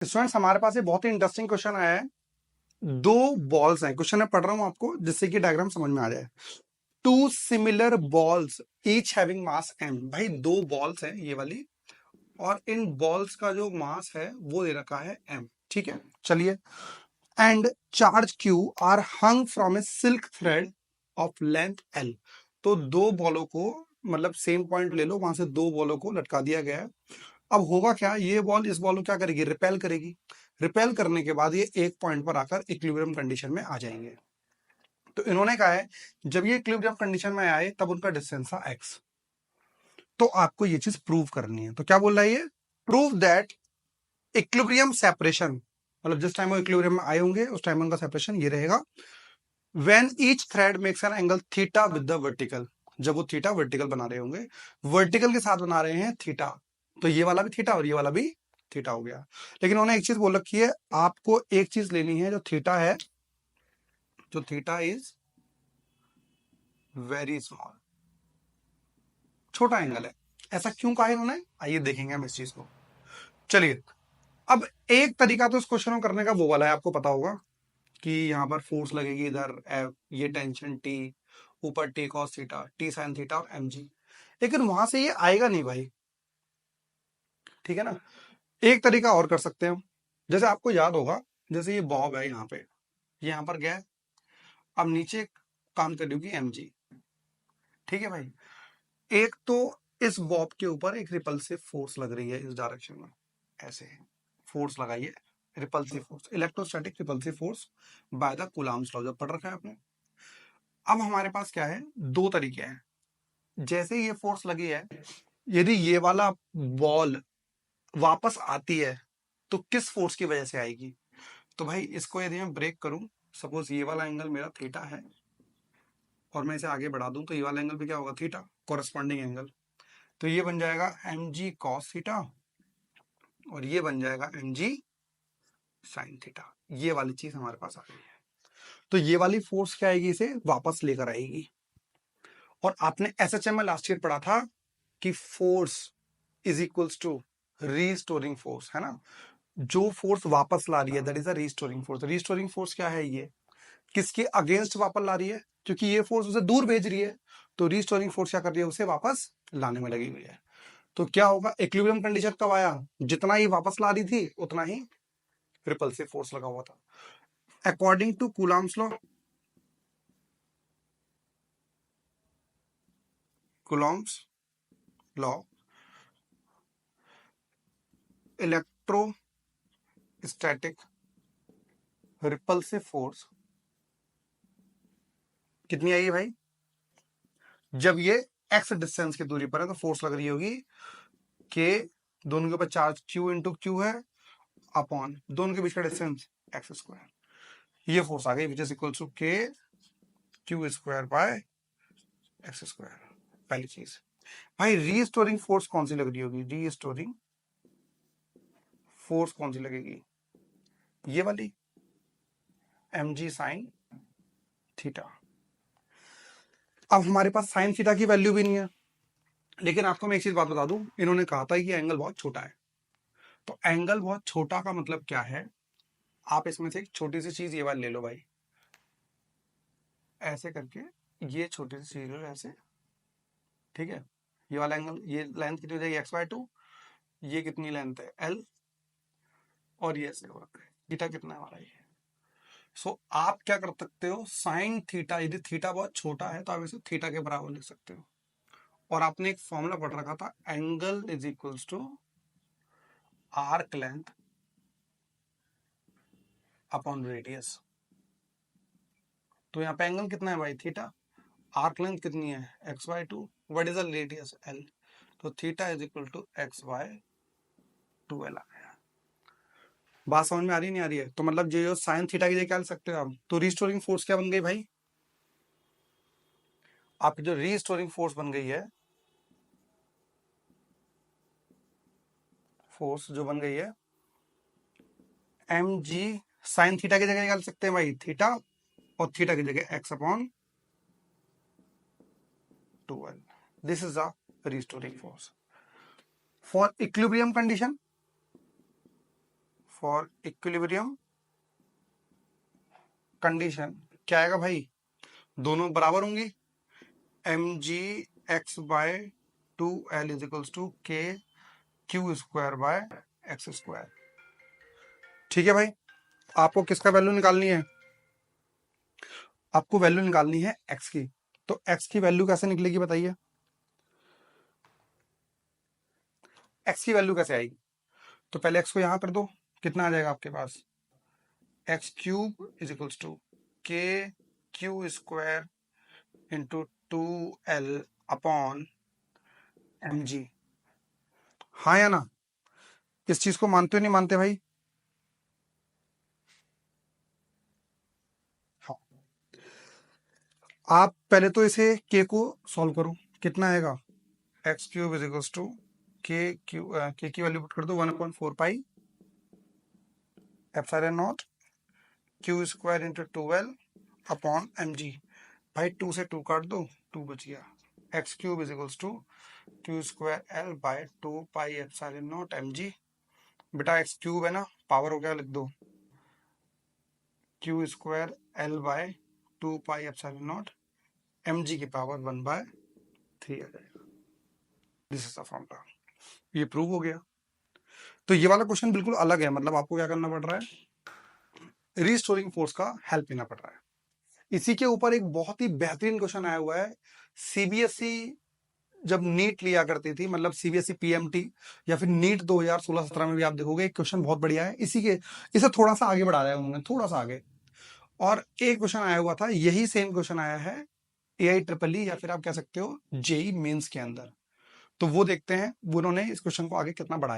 Students हमारे पास ये बहुत ही इंटरेस्टिंग क्वेश्चन आया है। दो बॉल्स हैं, क्वेश्चन मैं पढ़ रहा हूं आपको जिससे कि डायग्राम समझ में आ जाए। Two similar balls each having mass m। भाई दो बॉल्स हैं ये वाली, और इन बॉल्स का जो मास है वो दे रखा है m। ठीक है, चलिए। And charge q are hung from a silk thread of length l। तो दो बॉलों को, मतलब सेम पॉइंट ले लो, वहां से दो बॉलों को लटका दिया गया है। अब होगा क्या, ये बॉल इस बॉल को क्या करेगी, रिपेल करेगी। रिपेल करने के बाद ये एक पॉइंट पर आकर इक्विलिब्रियम कंडीशन में आ जाएंगे। तो इन्होंने कहा है जब ये इक्विलिब्रियम कंडीशन में आए तब उनका डिस्टेंस था x। तो आपको ये चीज प्रूव करनी है। तो क्या बोल रहा है ये, प्रूव दैट इक्विलिब्रियम सेपरेशन, मतलब जिस टाइम वो इक्विलिब्रियम में आए होंगे उस टाइम उनका सेपरेशन ये रहेगा। When each thread makes an angle theta with the vertical, जब वो थीटा वर्टिकल बना रहे होंगे, वर्टिकल के साथ बना रहे हैं थीटा, तो ये वाला भी थीटा और ये वाला भी थीटा हो गया। लेकिन उन्होंने एक चीज बोल रखी है, आपको एक चीज लेनी है जो थीटा है, जो थीटा इज वेरी स्मॉल, छोटा एंगल है। ऐसा क्यों कहा इन्होंने, आइए देखेंगे हम इस चीज को। चलिए, अब एक तरीका तो इस क्वेश्चन को करने का वो वाला है, आपको पता होगा कि यहाँ पर फोर्स लगेगी इधर ये टेंशन टी, ऊपर T cos theta, T sine theta और एम जी। लेकिन वहां से ये आएगा नहीं भाई, ठीक है ना। एक तरीका और कर सकते हैं हम। जैसे आपको याद होगा, जैसे ये बॉब है यहाँ पे, ये यहाँ पर गया है, अब नीचे काम करेगी एम जी। ठीक है भाई, एक तो इस बॉब के ऊपर एक रिपल्सिव फोर्स लग रही है इस डायरेक्शन में, ऐसे फोर्स लगाइए, repulsive force, electrostatic repulsive force by the Coulomb's law, जब पढ़ रखा है आपने। अब हमारे पास क्या है, दो तरीके हैं। जैसे ये फोर्स लगी है, यदि ये वाला बॉल वापस आती है तो किस फोर्स की वजह से आएगी। तो भाई इसको यदि मैं ब्रेक करूं, सपोज ये वाला एंगल मेरा थीटा है और मैं इसे आगे बढ़ा दूं तो ये वाला एंगल भी क्या होगा, थीटा, कोरस्पॉन्डिंग एंगल। तो ये बन जाएगा एम जी कॉस थीटा और ये बन जाएगा एम जी साइन थीटा। ये वाली चीज हमारे पास आ गई है। तो ये वाली फोर्स क्या आएगी, इसे वापस लेकर आएगी। और आपने एसएचएम में लास्ट ईयर पढ़ा था कि force is equals to restoring force, है ना। जो फोर्स वापस ला रही है that is a restoring force. Restoring force क्या है, ये किसके अगेंस्ट वापस ला रही है, क्योंकि ये फोर्स उसे दूर भेज रही है, तो रीस्टोरिंग फोर्स क्या कर रही है, उसे वापस लाने में लगी हुई है। तो क्या होगा, इक्विलिब्रियम कंडीशन कब आया, जितना ही वापस ला रही थी उतना ही रिपल्सिव फोर्स लगा हुआ था। According to Coulomb's law, Coulomb's law, electrostatic repulsive force कितनी आई है भाई, जब ये एक्स डिस्टेंस की दूरी पर है तो फोर्स लग रही होगी के, दोनों के ऊपर चार्ज क्यू इंटू क्यू है, अपॉन दोनों के बीच का डिस्टेंस एक्स स्क्वायर। ये फोर्स आ गई which is equal to k q square by x square. पहली चीज भाई, रीस्टोरिंग फोर्स कौन सी लग रही होगी, रीस्टोरिंग फोर्स कौन सी लगेगी, ये वाली एम जी साइन थीटा। अब हमारे पास साइन थीटा की वैल्यू भी नहीं है, लेकिन आपको मैं एक चीज बात बता दूं, इन्होंने कहा था कि एंगल बहुत छोटा है। तो एंगल बहुत छोटा का मतलब क्या है, आप इसमें से एक छोटी सी चीज ये वाली ले लो भाई, ऐसे करके ये छोटी सी चीज लो ऐसे, ठीक है। ये वाला एंगल, ये लेंथ कितनी हो जाएगी एक्स बाय टू, ये कितनी लेंथ है एल, और ये ऐसे हो रखा है, थीटा कितना है हमारा ये। सो आप क्या कर सकते हो, साइन थीटा, यदि थीटा बहुत छोटा है तो आप इसे थीटा के बराबर लिख सकते हो। और आपने एक फॉर्मूला पढ़ रखा था, angle is equals to arc length upon radius. तो यहाँ पे एंगल कितना है भाई, थीटा, आर्क लेंथ कितनी है x by two, what is the radius l, तो theta is equal to x by two l आ गया। बात समझ में आ रही नहीं आ रही है, तो मतलब जो साइन थीटा की जगह क्या लिख सकते हो आप, तो रिस्टोरिंग फोर्स क्या बन गई भाई, आपकी जो रिस्टोरिंग फोर्स बन गई है, फोर्स जो बन गई है एम जी साइन थीटा की जगह निकाल सकते हैं भाई, थीटा, और थीटा की जगह x upon 2l। This is the restoring force for equilibrium condition. For equilibrium condition क्या आएगा भाई, दोनों बराबर होंगी, m g x by 2l is equals to k q square by x square. ठीक है भाई, आपको किसका वैल्यू निकालनी है, आपको वैल्यू निकालनी है एक्स की। तो एक्स की वैल्यू कैसे निकलेगी बताइए, एक्स की वैल्यू कैसे आएगी, तो पहले एक्स को यहां कर दो, कितना आ जाएगा आपके पास, x cube is equals to k q square into 2l upon m g. हाँ या ना, इस चीज को मानते हो नहीं मानते भाई, हाँ। आप पहले तो इसे के को सॉल्व करो, कितना आएगा, x cube is equals to k की वैल्यू पुट कर दो 1/4 pi epsilon naught q square into 2l upon m g. भाई 2 से 2 काट दो, 2 बच गया, x cube is equals to q square l by 2 pi epsilon naught m g. बेटा एक्स क्यूब है ना, पावर हो गया, लिख दो q square l by 2 pi epsilon naught m g की पावर 1/3 आ जाएगा। दिस इज द फॉर्मूला, ये प्रूव हो गया। तो ये वाला क्वेश्चन बिल्कुल अलग है, मतलब आपको क्या करना पड़ रहा है, रीस्टोरिंग फोर्स का हेल्प लेना पड़ रहा है। इसी के ऊपर एक बहुत ही बेहतरीन क्वेश्चन आया हुआ है, सीबीएसई जब नीट लिया करती थी, मतलब सीबीएसई पीएमटी या फिर नीट 2016-17 में भी आप देखोगे एक क्वेश्चन बहुत बढ़िया है, इसी के इसे थोड़ा सा आगे बढ़ाया है उन्होंने, थोड़ा सा आगे। और एक क्वेश्चन आया हुआ था, यही सेम क्वेश्चन आया है AIEEE या फिर आप कह सकते हो जेई मेंस के अंदर। तो वो देखते हैं वो उन्होंने इस क्वेश्चन को आगे कितना बढ़ाया।